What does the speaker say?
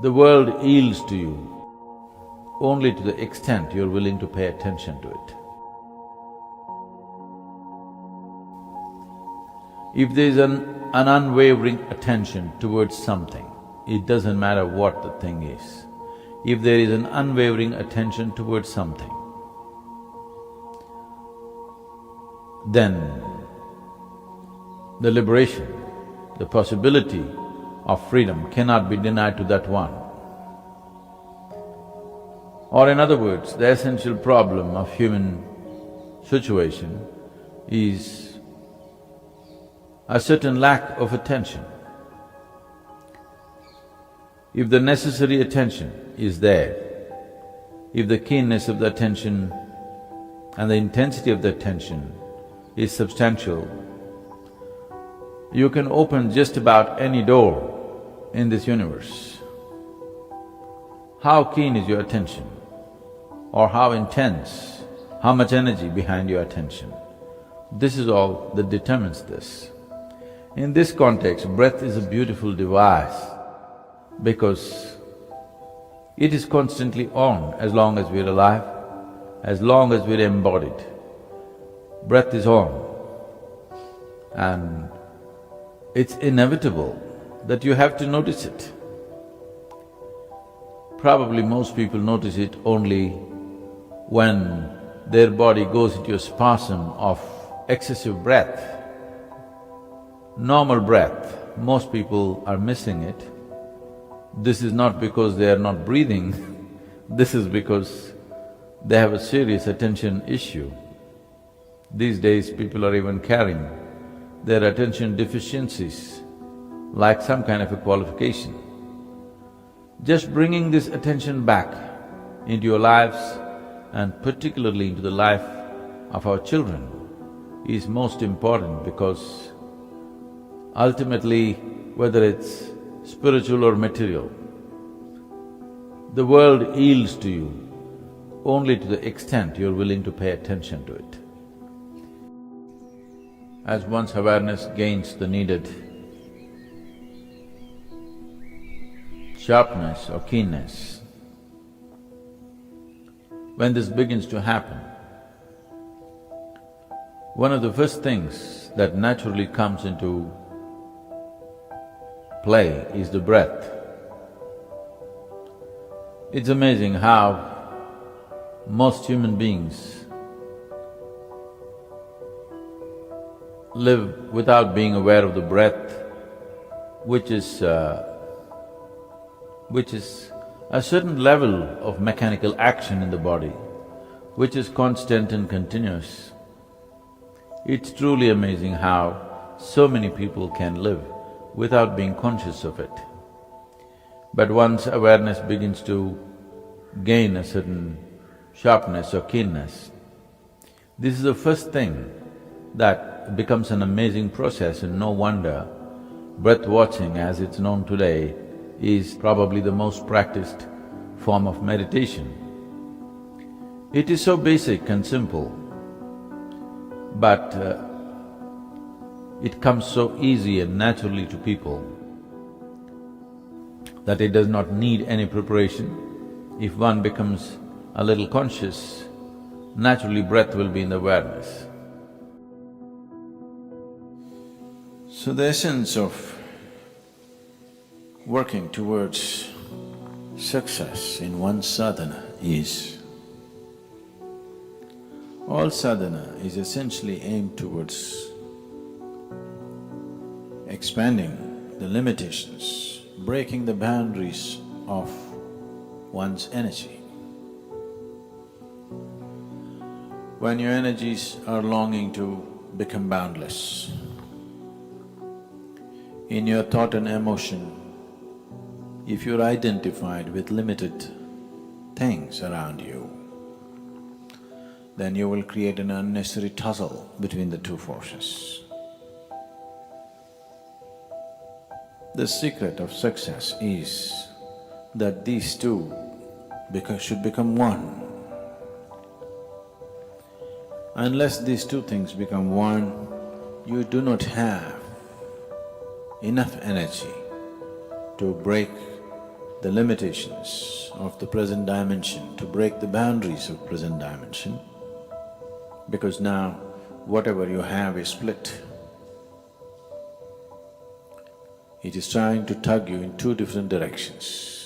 The world yields to you only to the extent you're willing to pay attention to it. If there's an unwavering attention towards something, it doesn't matter what the thing is. If there is an unwavering attention towards something, then the liberation, the possibility of freedom cannot be denied to that one. Or in other words, the essential problem of human situation is a certain lack of attention. If the necessary attention is there, if the keenness of the attention and the intensity of the attention is substantial, you can open just about any door in this universe. How keen is your attention? Or how intense, how much energy behind your attention? This is all that determines this. In this context, breath is a beautiful device because it is constantly on as long as we're alive, as long as we're embodied. Breath is on, and it's inevitable that you have to notice it. Probably most people notice it only when their body goes into a spasm of excessive breath. Normal breath, most people are missing it. This is not because they are not breathing, this is because they have a serious attention issue. These days, people are even carrying their attention deficiencies like some kind of a qualification. Just bringing this attention back into your lives and particularly into the life of our children is most important because ultimately, whether it's spiritual or material, the world yields to you only to the extent you're willing to pay attention to it. As one's awareness gains the needed sharpness or keenness, when this begins to happen, one of the first things that naturally comes into play is the breath. It's amazing how most human beings live without being aware of the breath, which is a certain level of mechanical action in the body, which is constant and continuous. It's truly amazing how so many people can live without being conscious of it. But once awareness begins to gain a certain sharpness or keenness, this is the first thing that becomes an amazing process, and no wonder breath watching, as it's known today, is probably the most practiced form of meditation. It is so basic and simple, but it comes so easy and naturally to people that it does not need any preparation. If one becomes a little conscious, naturally breath will be in the awareness. So the essence of working towards success in one's sadhana is, all sadhana is essentially aimed towards expanding the limitations, breaking the boundaries of one's energy. When your energies are longing to become boundless, in your thought and emotion, if you're identified with limited things around you, then you will create an unnecessary tussle between the two forces. The secret of success is that these two should become one. Unless these two things become one, you do not have enough energy to break the limitations of the present dimension, to break the boundaries of present dimension, because now whatever you have is split. It is trying to tug you in two different directions.